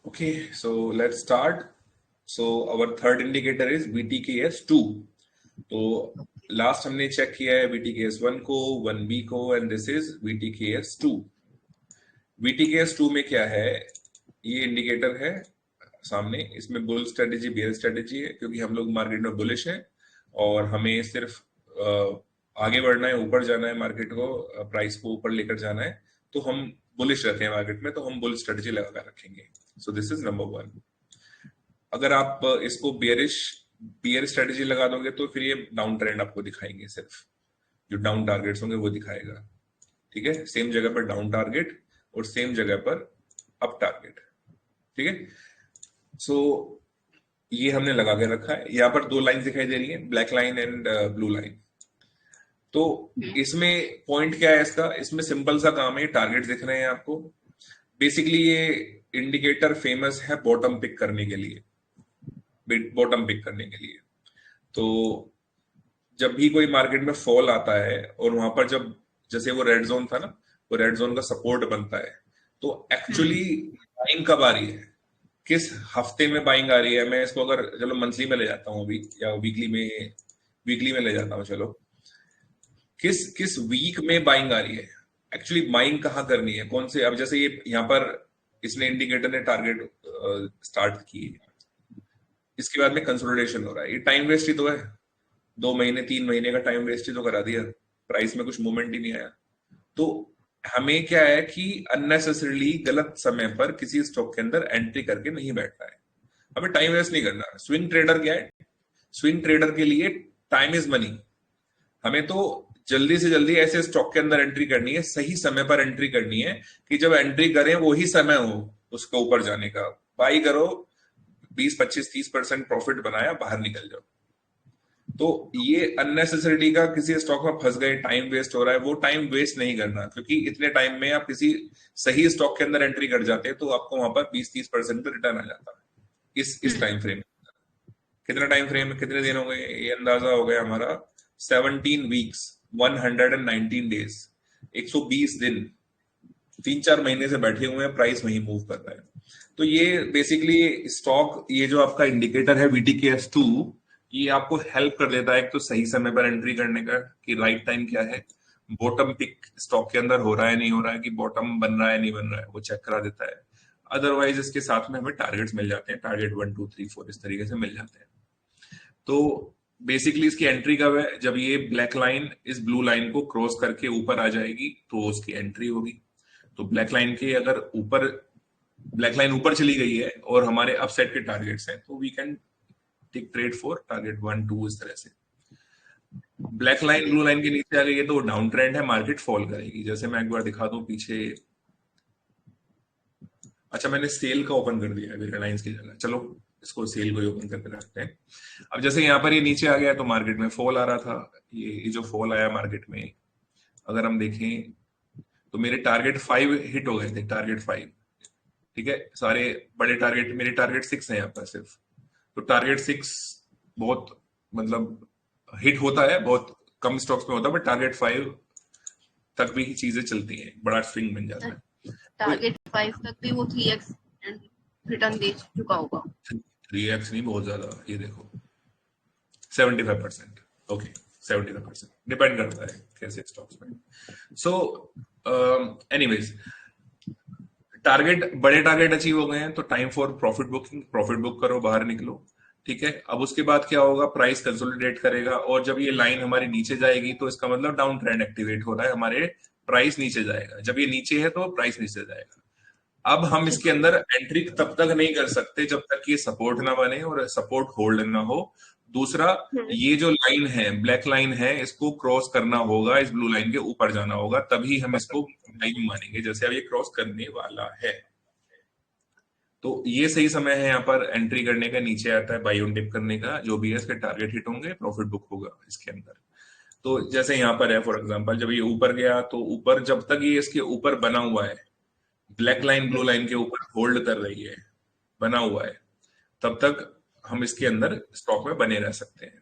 Okay, so let's start. So our third indicator is BTKS2. तो last हमने check किया है BTKS1 को, 1B को, and this is BTKS2. BTKS2 में क्या है? ये इंडिकेटर है सामने. इसमें बुल स्ट्रेटेजी, बेयर स्ट्रेटेजी है, क्योंकि हम लोग मार्केट में बुलिश हैं और हमें सिर्फ आगे बढ़ना है, ऊपर जाना है, मार्केट को, प्राइस को ऊपर लेकर जाना है. तो हम बुलिश रहते हैं मार्केट में, तो हम बुल स्ट्रेटेजी लगा कर रखेंगे. So this is number 1. अगर आप इसको बियर स्ट्रेटेजी लगा दोगे तो फिर ये डाउन ट्रेंड आपको दिखाएंगे. सिर्फ जो डाउन टारगेट्स होंगे वो दिखाएगा. ठीक है, सेम जगह पर डाउन टारगेट और सेम जगह पर अप टारगेट. ठीक है, सो ये हमने लगा के रखा है. यहाँ पर दो लाइन दिखाई दे रही है, black line and blue line. तो इसमें पॉइंट क्या है इसका? इसमें सिंपल सा काम है, टारगेट दिख रहे हैं आपको. बेसिकली ये इंडिकेटर फेमस है बॉटम पिक करने के लिए. तो जब भी कोई मार्केट में फॉल आता है और वहां पर जब जैसे वो रेड जोन था ना, वो रेड जोन का सपोर्ट बनता है, तो एक्चुअली बाइंग कब आ रही है, किस हफ्ते में बाइंग आ रही है? मैं इसको अगर चलो मंथली में ले जाता हूँ अभी, या वीकली में ले जाता हूँ. चलो, किस किस वीक में बाइंग आ रही है? एक्चुअली बाइंग कहाँ करनी है, कौन से? अब जैसे ये यहाँ पर इसने इंडिकेटर ने टारगेट स्टार्ट की है, इसके बाद में कंसोलिडेशन हो रहा है. ये टाइम वेस्ट ही तो है. 2 महीने 3 महीने का टाइम वेस्ट ही तो करा दिया. प्राइस में कुछ मूवमेंट ही नहीं आया. तो हमें क्या है कि अननेसेसरीली गलत समय पर किसी स्टॉक के अंदर एंट्री करके नहीं बैठना है. हमें टाइम वेस्ट नहीं करना. स्विंग ट्रेडर क्या है? स्विंग ट्रेडर के लिए टाइम इज मनी. हमें तो जल्दी से जल्दी ऐसे स्टॉक के अंदर एंट्री करनी है, सही समय पर एंट्री करनी है, कि जब एंट्री करें वही समय हो उसके ऊपर जाने का. बाई करो, 20 25 30% प्रॉफिट बनाया, बाहर निकल जाओ. तो ये अननेसेसरी का किसी स्टॉक में फंस गए, टाइम वेस्ट हो रहा है, वो टाइम वेस्ट नहीं करना. क्योंकि इतने टाइम में आप किसी सही स्टॉक के अंदर एंट्री कर जाते हैं तो आपको वहां पर 20 30% का रिटर्न आ जाता है इस टाइम फ्रेम. कितना टाइम फ्रेम, कितने दिन हो गए? ये अंदाजा हो गया हमारा 17 वीक्स, 119 डेज, 120 दिन. 3 4 महीने से बैठे हुए हैं, प्राइस वही मूव कर रहा है. तो ये बेसिकली स्टॉक, ये जो आपका इंडिकेटर है VTKS2, ये आपको हेल्प कर देता है एक तो सही समय पर एंट्री करने का, कि राइट टाइम क्या है, बॉटम पिक स्टॉक के अंदर हो रहा है नहीं हो रहा है, कि बॉटम बन रहा है नहीं बन रहा है, वो चेक करा देता है. अदरवाइज इसके साथ में हमें टारगेट्स मिल जाते हैं, टारगेट 1 2 3 4 इस तरीके से मिल जाते हैं. तो बेसिकली इसकी एंट्री कब है? जब ये ब्लैक लाइन इस ब्लू लाइन को क्रॉस करके ऊपर आ जाएगी तो उसकी एंट्री होगी. तो ब्लैक लाइन के अगर ऊपर, ब्लैक लाइन ऊपर चली गई है और हमारे अपसेट के टारगेट्स हैं, तो we can take trade for target 1 2 इस तरह से. ब्लैक लाइन ब्लू लाइन के नीचे आ गई है तो डाउन ट्रेंड है, मार्केट फॉल करेगी. जैसे मैं एक बार दिखा दूं पीछे. अच्छा, मैंने सेल का ओपन कर दिया है रिलायंस की जगह. चलो इसको सेल को ही ओपन करके रखते हैं. अब जैसे यहाँ पर ये नीचे आ गया तो मार्केट में फॉल आ रहा था. ये जो फॉल आया मार्केट में, अगर हम देखें तो मेरे टारगेट 5 हिट हो गए थे. टारगेट 5, ठीक है, सारे बड़े टारगेट, मेरे टारगेट 6 है यहाँ पर सिर्फ. तो टारगेट 6 बहुत, मतलब हिट होता है, बहुत कम स्टॉक्स में होता है, बट टारगेट 5 तक भी चीजें चलती हैं, बड़ा स्विंग बन जाता है. टारगेट 5 तक भी वो 3x रिटर्न दे चुका होगा. 3x नहीं, बहुत ज्यादा. ये देखो 75%. ओके, 75% डिपेंड करता है कैसे स्टॉक्स में. सो एनीवेज, टारगेट, बड़े टारगेट अचीव हो गए हैं तो time for profit booking. Profit book करो, बाहर निकलो. ठीक है, अब उसके बाद क्या होगा? प्राइस कंसोलिडेट करेगा और जब ये लाइन हमारी नीचे जाएगी तो इसका मतलब डाउन ट्रेंड एक्टिवेट हो रहा है, हमारे प्राइस नीचे जाएगा. जब ये नीचे है तो प्राइस नीचे जाएगा. अब हम इसके अंदर एंट्री तब तक नहीं कर सकते जब तक ये सपोर्ट ना बने और सपोर्ट होल्ड ना हो. दूसरा, ये जो लाइन है, ब्लैक लाइन है, इसको क्रॉस करना होगा, इस ब्लू लाइन के ऊपर जाना होगा, तभी हम इसको टाइम मानेंगे. जैसे अब ये क्रॉस करने वाला है तो ये सही समय है यहाँ पर एंट्री करने का. नीचे आता है बाई ऑन डिप करने का. जो भी है इसके टारगेट हिट होंगे, प्रॉफिट बुक होगा इसके अंदर. तो जैसे यहाँ पर है, फॉर एग्जांपल, जब ये ऊपर गया तो ऊपर, जब तक ये इसके ऊपर बना हुआ है, ब्लैक लाइन ब्लू लाइन के ऊपर होल्ड कर रही है, बना हुआ है, तब तक हम इसके अंदर स्टॉक में बने रह सकते हैं.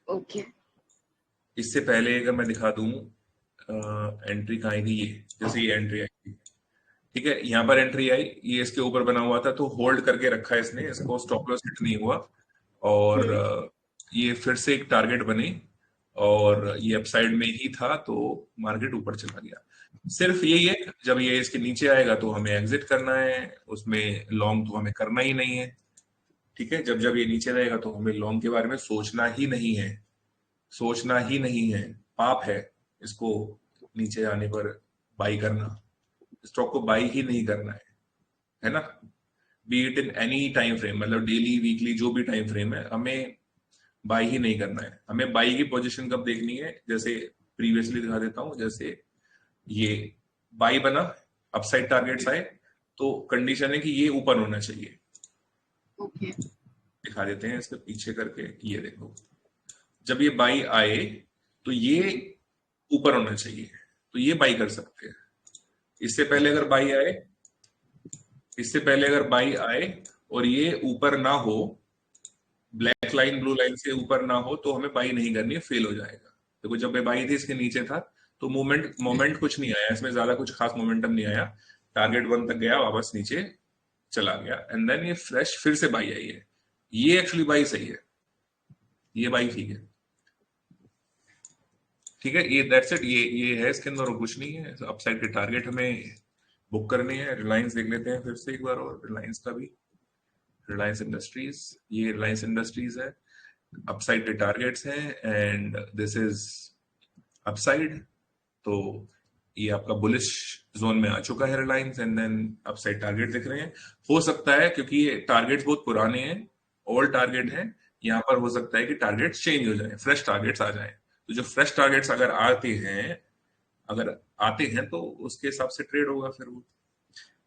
ओके. इससे पहले अगर मैं दिखा दूं एंट्री कहाँ आई थी, ये जैसे ये एंट्री आई थी, ठीक है, यहाँ पर एंट्री आई, ये इसके ऊपर बना हुआ था तो होल्ड करके रखा है इसने, इसको स्टॉप लॉस हिट नहीं हुआ, और ये फिर से एक टारगेट बनी और ये अपसाइड में ही था तो मार्केट ऊपर चला गया। सिर्फ यही है, जब ये इसके नीचे आएगा तो हमें एग्जिट करना है, उसमें लॉन्ग तो हमें करना ही नहीं है। ठीक है, जब जब ये नीचे रहेगा तो हमें लॉन्ग के बारे में सोचना ही नहीं है, सोचना ही नहीं है, पाप है इसको नीचे आने पर बाई करना, स्टॉक को बाई ही नहीं करना है ना। B it in any time frame, मतलब डेली वीकली जो भी टाइम फ्रेम है, हमें बाई ही नहीं करना है। हमें बाई की पोजीशन कब देखनी है, जैसे प्रीवियसली दिखा देता हूं, जैसे ये बाई बना, अपसाइड टारगेट्स आए, तो कंडीशन है कि ये ऊपर होना चाहिए। ओके, दिखा देते हैं इसके पीछे करके, ये देखो, जब ये बाई आए तो ये ऊपर होना चाहिए, तो ये बाई कर सकते हैं। इससे पहले अगर बाई आए, इससे पहले अगर बाई आए और ये ऊपर ना हो, ब्लैक लाइन ब्लू लाइन से ऊपर ना हो, तो हमें बाई नहीं करनी है, फेल हो जाएगा। देखो जब ये बाई थी इसके नीचे था तो मोमेंट मोमेंट कुछ नहीं आया इसमें, ज्यादा कुछ खास मोमेंटम नहीं आया, टारगेट 1 तक गया, वापस नीचे चला गया, एंड देन ये फ्रेश फिर से बाई आई है। ये एक्चुअली बाई सही है, ये बाई ठीक है। ठीक है, ये दैट्स इट, ये है इसके अंदर और कुछ नहीं है। अपसाइड के टारगेट हमें बुक करने हैं। रिलायंस देख लेते हैं फिर से एक बार, और रिलायंस का भी, रिलायंस इंडस्ट्रीज, ये रिलायंस इंडस्ट्रीज है, अपसाइड के टारगेट्स हैं एंड दिस इज अपसाइड, तो ये आपका बुलिश जोन में आ चुका है Reliance, and then upside target दिख रहे हैं। हो सकता है क्योंकि ये टारगेट्स बहुत पुराने हैं, ओल्ड टारगेट हैं, यहाँ पर हो सकता है कि टारगेट्स चेंज हो जाए, फ्रेश टारगेट्स आ जाए। तो जो फ्रेश टारगेट्स अगर आते हैं तो उसके हिसाब से ट्रेड होगा फिर वो।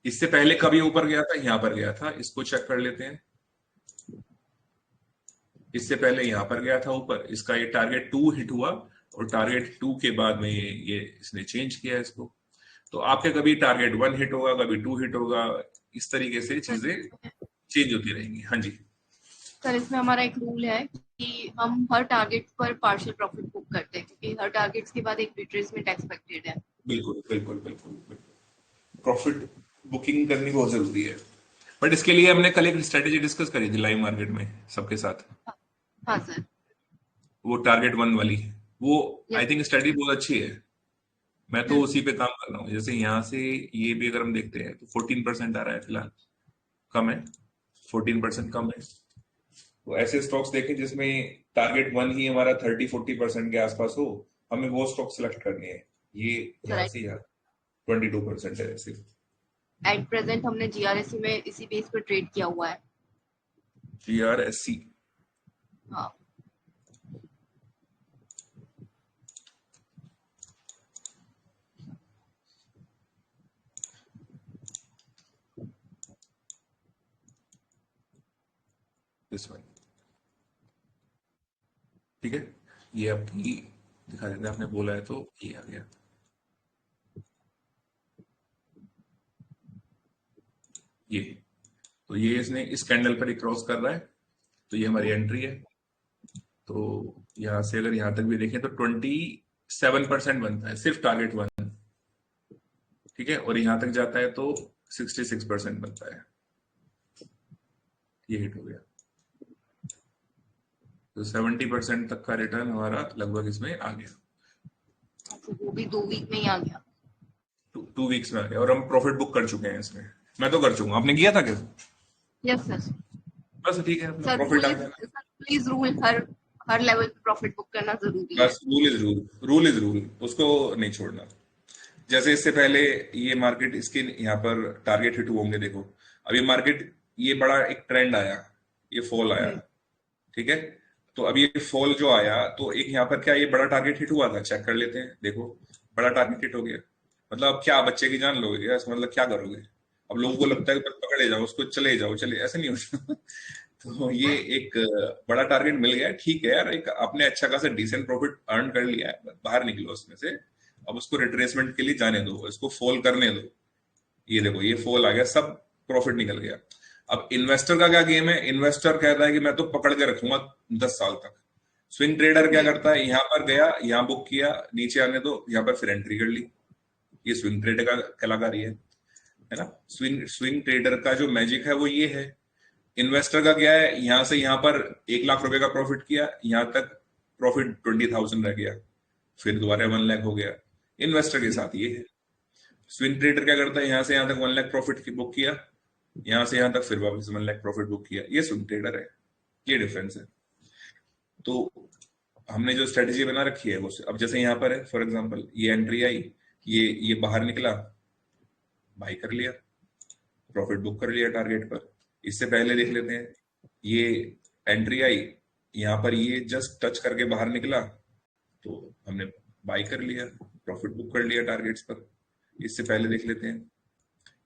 इससे पहले कभी ऊपर गया था, यहाँ पर गया था, इसको चेक कर लेते हैं। इससे पहले यहाँ पर गया था ऊपर, इसका ये टारगेट 2 हिट हुआ, और टारगेट 2 के बाद में ये इसने चेंज किया इसको। तो आपके कभी टारगेट 1 हिट होगा, कभी 2 हिट होगा, इस तरीके से चीजें चेंज होती रहेंगी। हाँ जी सर इसमें हमारा एक रूल है कि हम हर टारगेट पर पार्शियल प्रॉफिट बुक करते हैं, क्योंकि हर टारगेट्स के बाद एक रिट्रेसमेंट एक्सपेक्टेड है। बिल्कुल बिल्कुल बिल्कुल बिल्कुल, प्रॉफिट बुकिंग करनी बहुत जरूरी है। बट इसके लिए हमने कल एक स्ट्रेटेजी डिस्कस करी थी लाइव मार्केट में सबके साथ, हाँ सर। वो टारगेट 1 वाली, वो आई यस। थिंक स्ट्रेटेजी बहुत अच्छी है। मैं तो उसी पे काम कर रहा हूँ। जैसे यहाँ से ये भी अगर हम देखते हैं तो 14% आ रहा है फिलहाल, कम है, 14% कम है। तो ऐसे स्टॉक्स देखें जिसमें टारगेट 1 ही हमारा 30-40% के आसपास हो, हमें वो स्टॉक सिलेक्ट करनी है। ये यहाँ से यहाँ 22% है ऐसे। एट प्रेजेंट हमने जीआरएससी में इसी बेस पर ट्रेड किया हुआ है। GRSC, हाँ। दिस वन, ठीक है, ये आपकी दिखा देते हैं, आपने बोला है तो ये आ गया। ये तो ये इसने इस कैंडल पर ही क्रॉस कर रहा है, तो ये हमारी एंट्री है। तो यहाँ से अगर यहाँ तक भी देखें तो 27% बनता है सिर्फ टारगेट 1, ठीक है, और यहाँ तक जाता है तो 66% बनता है। ये हिट हो गया, तो 70% तक का रिटर्न हमारा लगभग इसमें आ गया। तो वो भी 2 वीक में ही आ गया। 2 वीक्स में आ गया, और हम प्रॉफिट बुक कर चुके हैं इसमें। मैं तो कर चुका, आपने किया था क्या? Yes sir. बस ठीक है, अपना सर प्रॉफिट रूल आ इज, गया। सर प्लीज रूल, हर लेवल पे प्रॉफिट बुक करना जरूरी है। बस rule is rule, rule is rule, उसको नहीं छोड़ना। जैसे इससे पहले ये मार्केट, इसके यहाँ पर टारगेट हिट होंगे, देखो अभी मार्केट, ये बड़ा एक ट्रेंड आया, ये फॉल आया, ठीक है, तो अब ये फॉल जो आया तो एक यहाँ पर क्या ये बड़ा टारगेट हिट हुआ था, चेक कर लेते हैं, देखो बड़ा टारगेट हिट हो गया। मतलब अब क्या बच्चे की जान लोगे क्या, मतलब क्या करोगे? अब लोगों को लगता है कि बस पकड़े जाओ उसको, चले जाओ, चले, ऐसे नहीं होता। तो ये एक बड़ा टारगेट मिल गया, ठीक है यार, एक आपने अच्छा खासा डिसेंट प्रॉफिट अर्न कर लिया है, बाहर निकलो उसमें से। अब उसको रिट्रेसमेंट के लिए जाने दो, इसको फॉल करने दो। ये देखो ये फॉल आ गया, सब प्रॉफिट निकल गया। अब इन्वेस्टर का क्या गेम है, इन्वेस्टर कहता है कि मैं तो पकड़ के रखूंगा 10 साल तक। स्विंग ट्रेडर क्या करता है, यहाँ पर गया, यहाँ बुक किया, नीचे आने दो, यहाँ पर फिर एंट्री कर ली। ये स्विंग ट्रेडर का कलाकारी है। है ना। स्विंग स्विंग ट्रेडर का जो मैजिक है वो ये है। इन्वेस्टर का क्या है, यहां से यहां पर 1 लाख रुपए का प्रॉफिट किया, यहां तक प्रॉफिट 20,000 रह गया, फिर दोबारा 1 लाख हो गया। इन्वेस्टर के साथ ये है। स्विंग ट्रेडर क्या करता है, यहां से यहां तक 1 लाख प्रॉफिट बुक किया, यहां से यहां तक फिर वापस 1 लाख प्रॉफिट बुक किया, ये स्विंग ट्रेडर है। ये डिफरेंस है। तो हमने जो स्ट्रेटेजी बना रखी है वो, अब जैसे यहाँ पर है फॉर एग्जांपल, ये एंट्री आई, ये बाहर निकला, बाई कर लिया, प्रॉफिट बुक कर लिया टारगेट पर। इससे पहले देख लेते हैं, ये एंट्री आई, यहाँ पर ये जस्ट टच करके बाहर निकला, तो हमने बाई कर लिया, प्रॉफिट बुक कर लिया टारगेट्स पर। इससे पहले देख लेते हैं,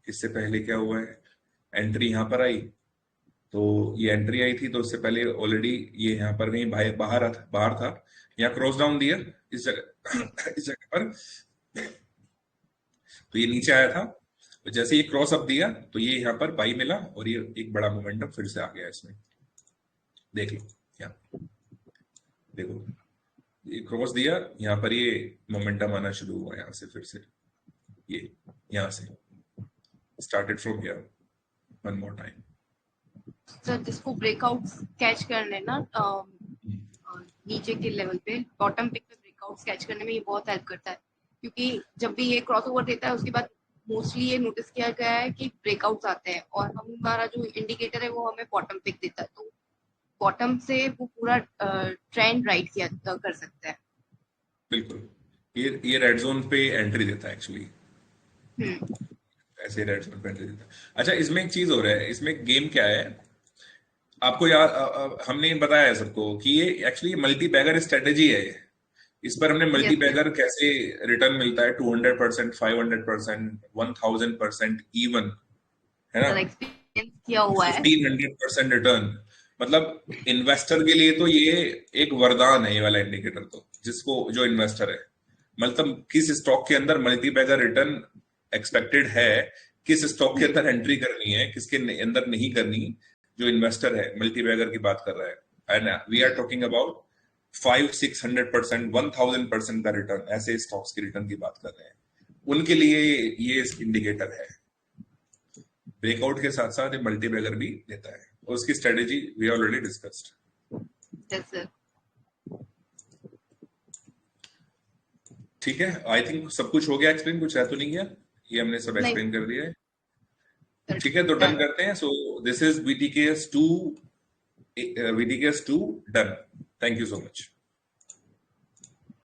इससे पहले क्या हुआ है, एंट्री यहाँ पर आई, तो ये एंट्री आई थी, तो उससे पहले ऑलरेडी ये यहाँ पर कहीं बाहर था, यहाँ क्रॉस डाउन दिया इस जगह इस जगह पर, तो ये नीचे आया था। तो जैसे ये क्रॉस अप दिया तो ये यहाँ पर बाई मिला, और ये एक बड़ा मोमेंटम फिर से आ गया इसमें। देख लो यहाँ, देखो ये क्रॉस दिया, यहाँ पर ये मोमेंटम आना शुरू हुआ, यहाँ से फिर से ये यहाँ से started from here, one more time. Sir जिसको ब्रेकआउट कैच करने ना नीचे के लेवल पे, बॉटम पिक पे ब्रेकआउट कैच करने में ये बहुत हेल्प करता है, क्योंकि जब भी ये क्रॉसओवर देता है उसके बाद मोस्टली ये नोटिस किया गया है कि ब्रेकआउट्स आते हैं, और हमारा जो इंडिकेटर है वो हमें बॉटम पिक देता है, तो बॉटम से वो पूरा ट्रेंड राइट किया कर सकता है। बिल्कुल, ये रेड जोन पे एंट्री देता है एक्चुअली, ऐसे रेड जोन पे एंट्री देता है। अच्छा, इसमें एक चीज हो रहा है, इसमें गेम क्या है, आपको याद हमने बताया है सबको कि ये एक्चुअली मल्टी बैगर स्ट्रेटेजी है ये। इस पर हमने मल्टी बैगर कैसे रिटर्न मिलता है, 200%, 500%, 1000% इवन, है ना, एक्सपीरियंस किया हुआ है। 1500% रिटर्न। मतलब इन्वेस्टर के लिए तो ये एक वरदान है ये वाला इंडिकेटर, तो जिसको जो इन्वेस्टर है, मतलब किस स्टॉक के अंदर मल्टी बैगर रिटर्न एक्सपेक्टेड है, किस स्टॉक के अंदर एंट्री करनी है, किसके अंदर नहीं करनी, जो इन्वेस्टर है मल्टी बैगर की बात कर रहा है, and we are talking about 500-600%, 1000% का रिटर्न, ऐसे स्टॉक्स के रिटर्न की बात कर रहे हैं, उनके लिए ये इंडिकेटर है। ब्रेकआउट के साथ साथ ये मल्टी बैगर भी देता है, और उसकी स्ट्रेटेजी वी ऑलरेडी डिस्कस्ड। ठीक है, आई थिंक सब कुछ हो गया एक्सप्लेन, कुछ रह तो नहीं गया, ये हमने सब एक्सप्लेन कर दिया है। ठीक है, तो डन करते हैं। So this is VTKS2 done. Thank you so much.